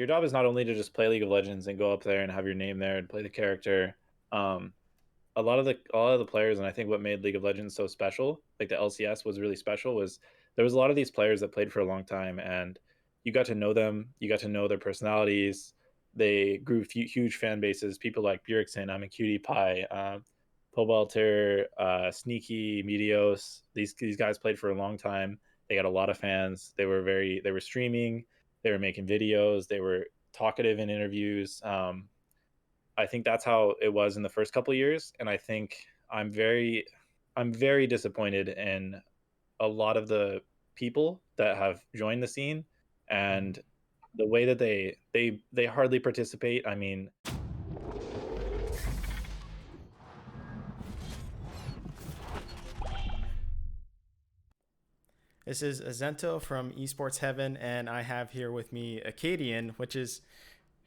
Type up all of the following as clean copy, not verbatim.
your job is not only to just play League of Legends and go up there and have your name there and play the character. Um, a lot of the players, and I think what made League of Legends so special, like the LCS was really special, was there was a lot of these players that played for a long time, and you got to know them, you got to know their personalities. They grew huge fan bases. People like Bjergsen, I'm a Cutie Pie, Pobelter, Sneaky, Meteos. These guys played for a long time. They got a lot of fans. They were streaming, they were making videos, they were talkative in interviews. I think that's how it was in the first couple of years, and I think I'm very disappointed in a lot of the people that have joined the scene Mhm. and the way that they hardly participate. I mean, This is Azento from Esports Heaven, and I have here with me Akaadian, which is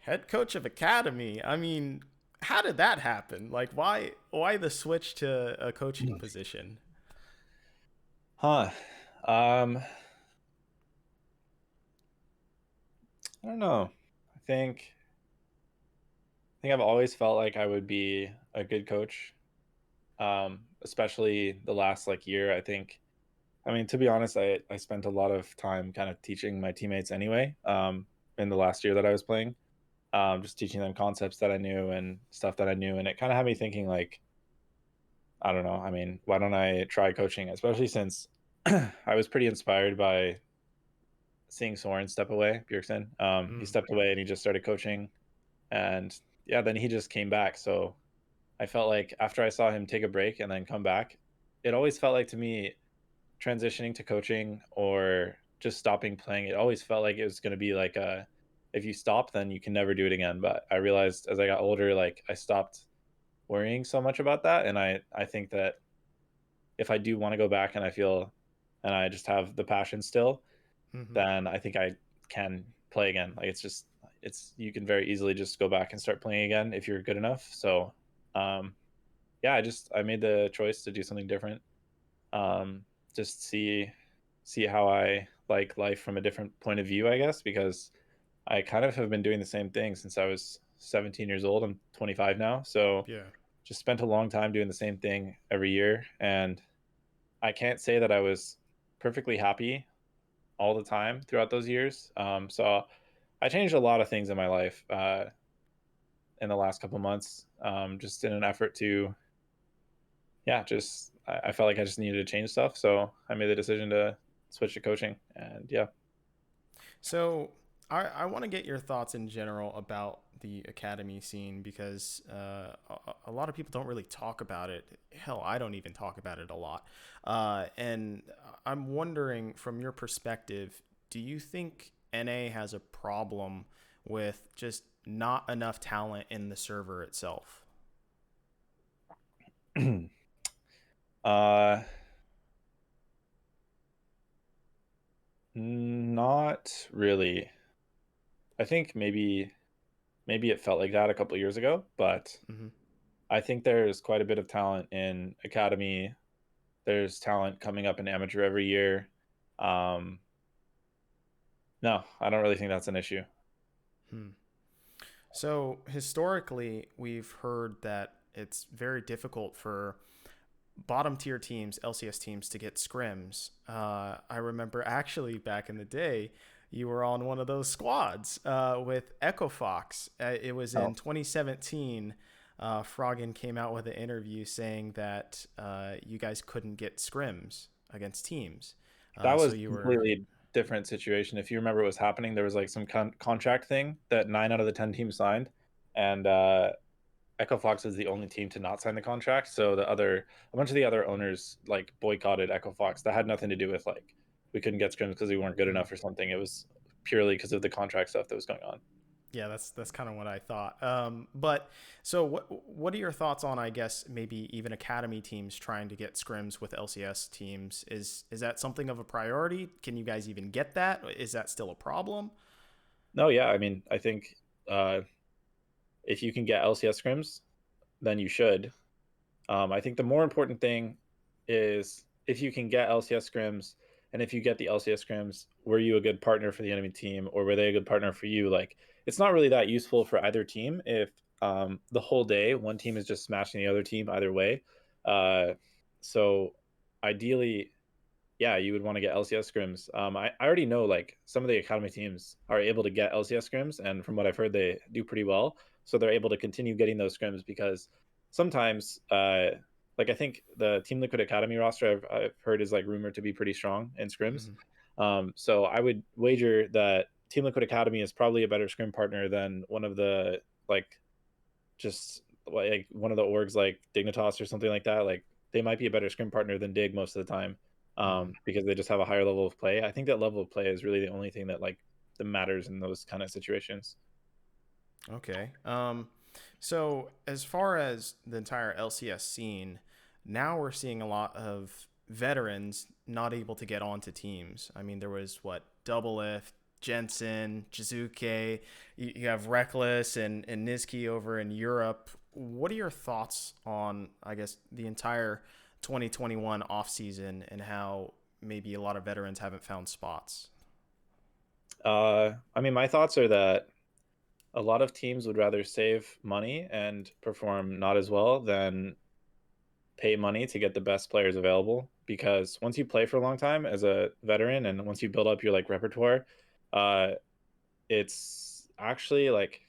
head coach of Academy. I mean, how did that happen? Like, why the switch to a coaching position? huh? Um, I don't know. I think I think I've always felt like I would be a good coach, especially the last like year. I mean, to be honest, I spent a lot of time kind of teaching my teammates anyway. In the last year that I was playing, just teaching them concepts that I knew and stuff that I knew, and it kind of had me thinking like, I don't know. I mean, why don't I try coaching? Especially since I was pretty inspired by seeing Soren step away, Bjergsen. He Mm. stepped away and he just started coaching, and yeah, then he just came back. So I felt like after I saw him take a break and then come back, it always felt like to me transitioning to coaching or just stopping playing, it always felt like it was going to be like a if you stop, then you can never do it again. But I realized as I got older, like I stopped worrying so much about that, and I think that if I do want to go back and I feel and I just have the passion still, Hmm. then I think I can play again. Like it's you can very easily just go back and start playing again if you're good enough. So um yeah, I made the choice to do something different. Um just see how I like life from a different point of view, I guess, because I kind of have been doing the same thing since I was 17 years old. I'm 25 now. So Yeah. just spent a long time doing the same thing every year. And I can't say that I was perfectly happy all the time throughout those years. So I changed a lot of things in my life in the last couple months, just in an effort to, yeah, I felt like I just needed to change stuff. So I made the decision to switch to coaching. And yeah. So I want to get your thoughts in general about the academy scene because a lot of people don't really talk about it. Hell, I don't even talk about it a lot. And I'm wondering, from your perspective, do you think NA has a problem with just not enough talent in the server itself? uh, Not really. I think maybe it felt like that a couple of years ago, but Mm-hmm. I think there's quite a bit of talent in academy. There's talent coming up in amateur every year. Um, no, I don't really think that's an issue. Hmm. So historically, we've heard that it's very difficult for bottom tier teams, LCS teams, to get scrims. I remember actually back in the day, you were on one of those squads with Echo Fox. It was in Oh, 2017. Froggen came out with an interview saying that you guys couldn't get scrims against teams. that So was you were, completely different situation. If you remember what was happening, there was like some contract thing that 9 out of the 10 teams signed, and Echo Fox is the only team to not sign the contract. So a bunch of the other owners like boycotted Echo Fox. That had nothing to do with like we couldn't get scrims because we weren't good mm, enough or something. It was purely because of the contract stuff that was going on. yeah, that's kind of what I thought. But so what are your thoughts on, I guess, maybe even academy teams trying to get scrims with LCS teams? Is that something of a priority? Can you guys even get that? Is that still a problem? No, yeah, I mean, I think uh, if you can get LCS scrims, then you should. I think the more important thing is if you can get LCS scrims And if you get the LCS scrims, were you a good partner for the enemy team, or were they a good partner for you? Like, it's not really that useful for either team if the whole day one team is just smashing the other team either way. So ideally, yeah, you would want to get LCS scrims. I already know like some of the academy teams are able to get LCS scrims, and from what I've heard, they do pretty well. So they're able to continue getting those scrims because sometimes, like I think the Team Liquid Academy roster I've heard is like rumored to be pretty strong in scrims. Hmm. So I would wager that Team Liquid Academy is probably a better scrim partner than one of the like just like one of the orgs like Dignitas or something like that. Like they might be a better scrim partner than Dig most of the time, Hmm. because they just have a higher level of play. I think that level of play is really the only thing that like that matters in those kind of situations. Okay. So as far as the entire LCS scene, now we're seeing a lot of veterans not able to get onto teams. I mean, there was what Doublelift, Jensen, Jizuke. You have Reckless and Niski over in Europe. What are your thoughts on, I guess, the entire 2021 offseason and how maybe a lot of veterans haven't found spots? I mean, my thoughts are that a lot of teams would rather save money and perform not as well than pay money to get the best players available, because once you play for a long time as a veteran and once you build up your like repertoire, uh it's actually like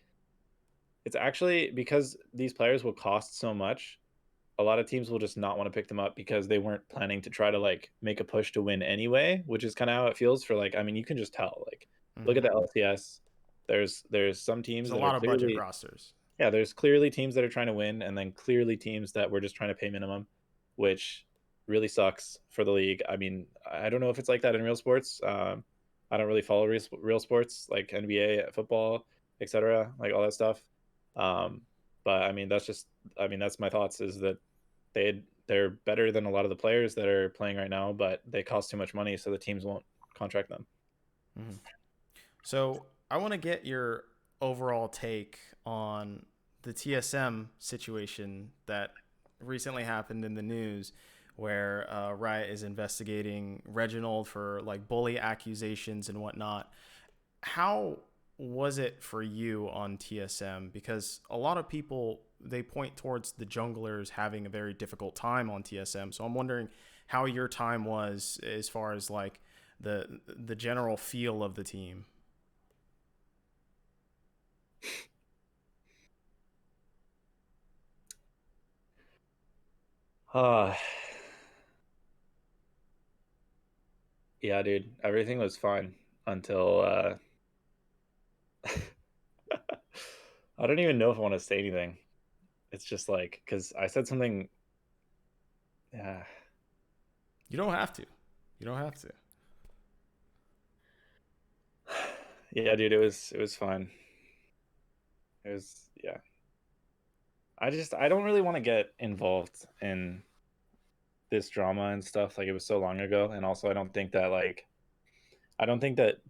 it's actually because these players will cost so much, a lot of teams will just not want to pick them up because they weren't planning to try to like make a push to win anyway, which is kind of how it feels for like, I mean, you can just tell like, look Mm-hmm. at the LCS. There's some There's teams a that are lot of budget clearly, rosters. yeah, there's clearly teams that are trying to win, and then clearly teams that were just trying to pay minimum, which really sucks for the league. I mean, I don't know if it's like that in real sports. I don't really follow real sports like NBA, football, etc., like all that stuff. Um, but I mean, that's just, I mean, that's my thoughts is that they're better than a lot of the players that are playing right now, but they cost too much money, so the teams won't contract them. Mm-hmm. So I want to get your overall take on the TSM situation that recently happened in the news, where Riot is investigating Reginald for like bully accusations and whatnot. How was it for you on TSM? Because a lot of people they point towards the junglers having a very difficult time on TSM. So I'm wondering how your time was as far as like the general feel of the team. Uh, yeah, dude, everything was fine until I don't even know if I want to say anything. It's just like because I said something. Yeah, You don't have to. You don't have to. yeah, dude, it was fine. It was, yeah. I don't really want to get involved in this drama and stuff. Like it was so long ago, and also I don't think that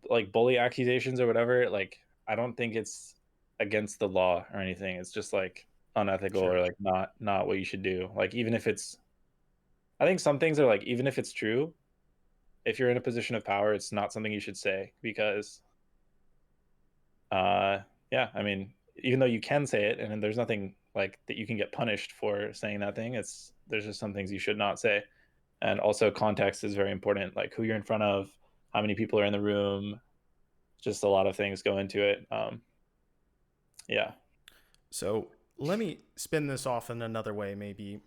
like bully accusations or whatever, like I don't think it's against the law or anything. It's just like unethical or Sure. like not what you should do. Like even if it's, I think some things are like, even if it's true, if you're in a position of power, it's not something you should say because uh yeah, I mean, even though you can say it and there's nothing like that you can get punished for saying that thing, it's there's just some things you should not say. And also context is very important, like who you're in front of, how many people are in the room, just a lot of things go into it. Yeah. So let me spin this off in another way, maybe.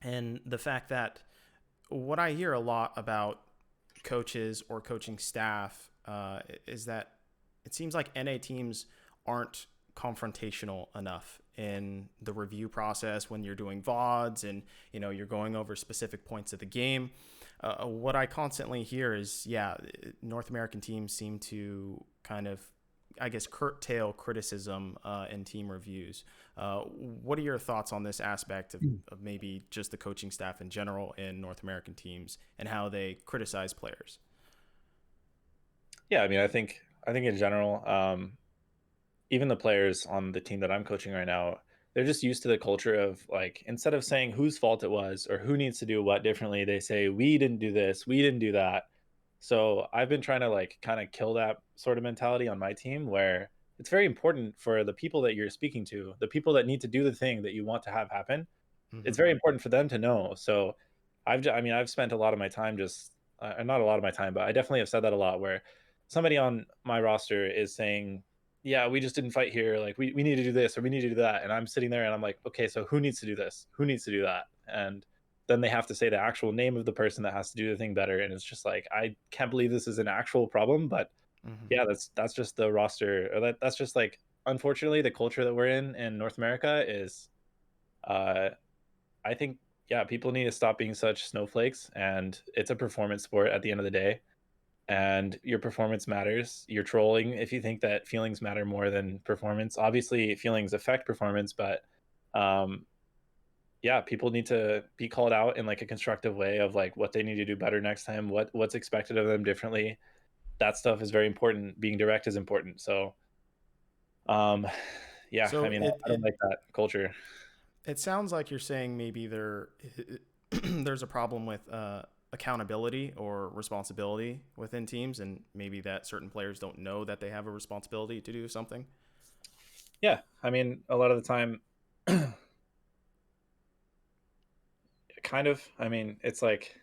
And the fact that what I hear a lot about coaches or coaching staff is that it seems like NA teams aren't confrontational enough in the review process when you're doing VODs and you're going over specific points of the game. What I constantly hear is, yeah, North American teams seem to kind of, I guess, curtail criticism in team reviews. What are your thoughts on this aspect of maybe just the coaching staff in general in North American teams and how they criticize players? Yeah, I mean, I think in general, even the players on the team that I'm coaching right now, they're just used to the culture of like, instead of saying whose fault it was or who needs to do what differently, they say we didn't do this, we didn't do that. So I've been trying to like kind of kill that sort of mentality on my team where it's very important for the people that you're speaking to, the people that need to do the thing that you want to have happen. It's Hmm. very important for them to know. So I mean, I've spent a lot of my time just not a lot of my time, but I definitely have said that a lot where somebody on my roster is saying, yeah, we just didn't fight here. Like we need to do this or we need to do that. And I'm sitting there and I'm like, okay, so who needs to do this? Who needs to do that? And then they have to say the actual name of the person that has to do the thing better. And it's just like, I can't believe this is an actual problem. But Hmm. yeah, that's just the roster. Or that's just like, unfortunately, the culture that we're in North America is uh I think, yeah, people need to stop being such snowflakes, and it's a performance sport at the end of the day, and your performance matters. You're trolling if you think that feelings matter more than performance. Obviously, feelings affect performance, but um, yeah, people need to be called out in like a constructive way of like what they need to do better next time, what's expected of them differently. That stuff is very important. Being direct is important. So, um, yeah, I So mean, it I don't it like that culture. it sounds like you're saying maybe there's a problem with accountability or responsibility within teams, and maybe that certain players don't know that they have a responsibility to do something. Yeah, I mean, a lot of the time, kind of. I mean, it's like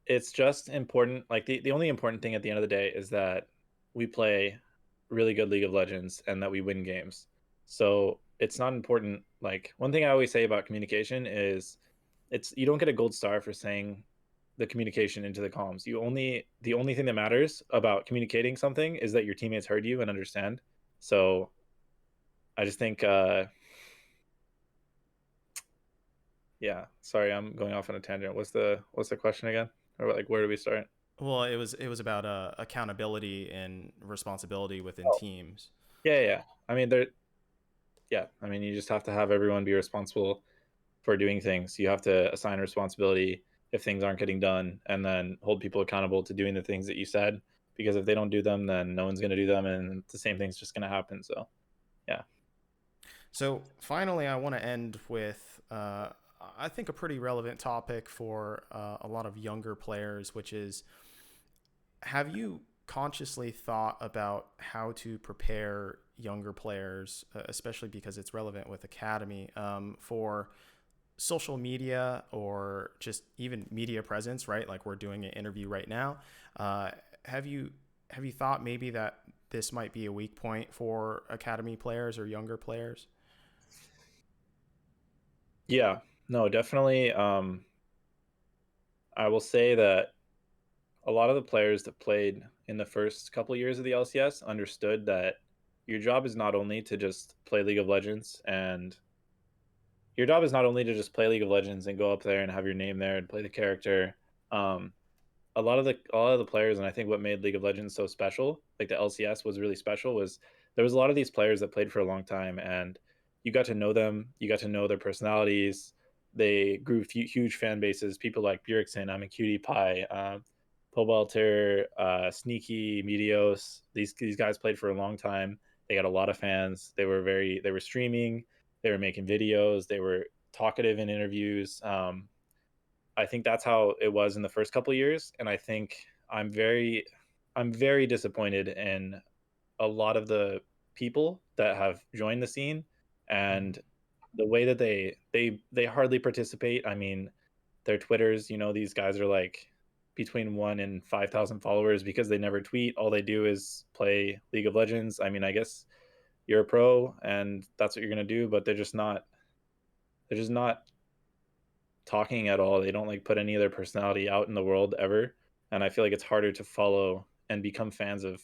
it's just important. Like the only important thing at the end of the day is that we play really good League of Legends and that we win games. So it's not important. Like one thing I always say about communication is it's you don't get a gold star for saying the communication into the comms. The only thing that matters about communicating something is that your teammates heard you and understand. So I just think yeah, sorry, I'm going off on a tangent. What's the question again? Or like where do we start? Well, it was about accountability and responsibility within Oh, teams. yeah, yeah. I mean, there yeah, I mean, you just have to have everyone be responsible for doing things. You have to assign responsibility if things aren't getting done, and then hold people accountable to doing the things that you said. Because if they don't do them, then no one's going to do them, and the same thing's just going to happen. So, yeah, So finally, I want to end with I think a pretty relevant topic for a lot of younger players, which is, have you consciously thought about how to prepare younger players, especially because it's relevant with Academy, for social media or just even media presence, right? Like we're doing an interview right now. Uh, have you have you thought maybe that this might be a weak point for Academy players or younger players? yeah, no, definitely. I will say that a lot of the players that played in the first couple years of the LCS understood that your job is not only to just play League of Legends and your job is not only to just play League of Legends and go up there and have your name there and play the character. Um, a lot of the players, and I think what made League of Legends so special, like the LCS was really special, was there was a lot of these players that played for a long time, and you got to know them, you got to know their personalities. They grew huge fan bases. People like Bjergsen, I'm a Cutie Pie, Pobalter, Sneaky, Meteos. These guys played for a long time. They got a lot of fans. They were streaming, they were making videos, they were talkative in interviews. I think that's how it was in the first couple of years, and I think I'm very disappointed in a lot of the people that have joined the scene Mm-hmm. and the way that they hardly participate. I mean, their Twitters, you know, these guys are like between 1 and 5,000 followers because they never tweet. All they do is play League of Legends. I mean, I guess you're a pro and that's what you're going to do, but they're just not talking at all. They don't like put any of their personality out in the world ever. And I feel like it's harder to follow and become fans of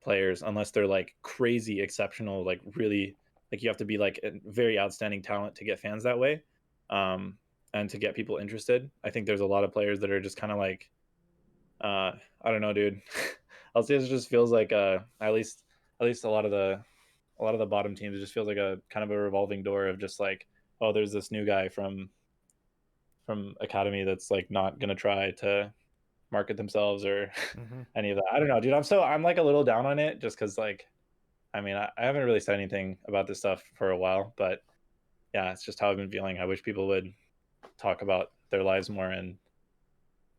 players unless they're like crazy exceptional, like really like you have to be like a very outstanding talent to get fans that way. Um and to get people interested. I think there's a lot of players that are just kind of like I don't know, dude. I'll say it just feels like at least a lot of the bottom teams it just feels like a kind of a revolving door of just like, oh, there's this new guy from Academy that's like not gonna try to market themselves or Mm-hmm. any of that. I don't know, dude. I'm like a little down on it just because like I mean I haven't really said anything about this stuff for a while, but yeah, it's just how I've been feeling. I wish people would talk about their lives more and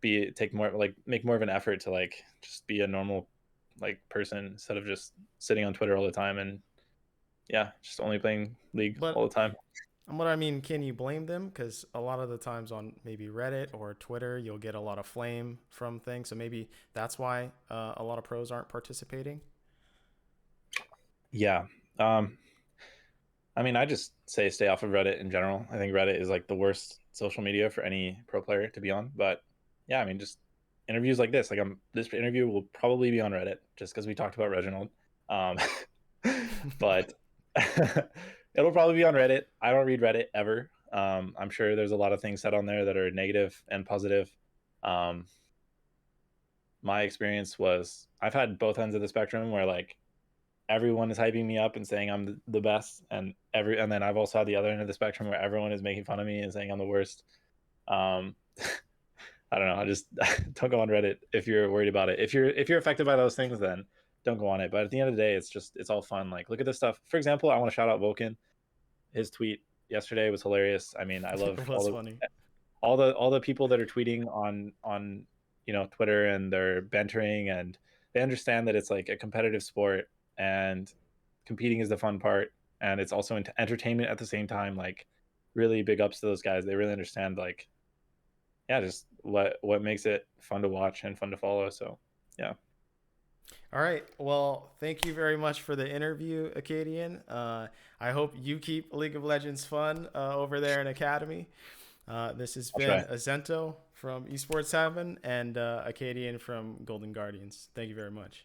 take more, like make more of an effort to like just be a normal like person instead of just sitting on Twitter all the time and yeah, just only playing League But all the time. what I mean, can you blame them? Because a lot of the times on maybe Reddit or Twitter, you'll get a lot of flame from things. So maybe that's why a lot of pros aren't participating. Yeah. Um, I mean, I just say stay off of Reddit in general. I think Reddit is like the worst social media for any pro player to be on. But yeah, I mean, just interviews like this. Like, this interview will probably be on Reddit just because we talked about Reginald. Um, but it'll probably be on Reddit. I don't read Reddit ever. I'm sure there's a lot of things said on there that are negative and positive. Um, my experience was I've had both ends of the spectrum where like everyone is hyping me up and saying I'm the best, and then I've also had the other end of the spectrum where everyone is making fun of me and saying I'm the worst. Um, I don't know. I just don't go on Reddit if you're worried about it. If you're affected by those things, then don't go on it. But at the end of the day, it's all fun. Like look at this stuff. For example, I want to shout out Vulcan. His tweet yesterday was hilarious. I mean, I love It was funny. all the people that are tweeting on Twitter, and they're bantering, and they understand that it's like a competitive sport and competing is the fun part, and it's also entertainment at the same time. Like really big ups to those guys. They really understand like yeah, just what makes it fun to watch and fun to follow. So yeah, All right. Well, thank you very much for the interview, Acadian. I hope you keep League of Legends fun over there in Academy. This has I'll been try. Azento from Esports 7 and Acadian from Golden Guardians. Thank you very much.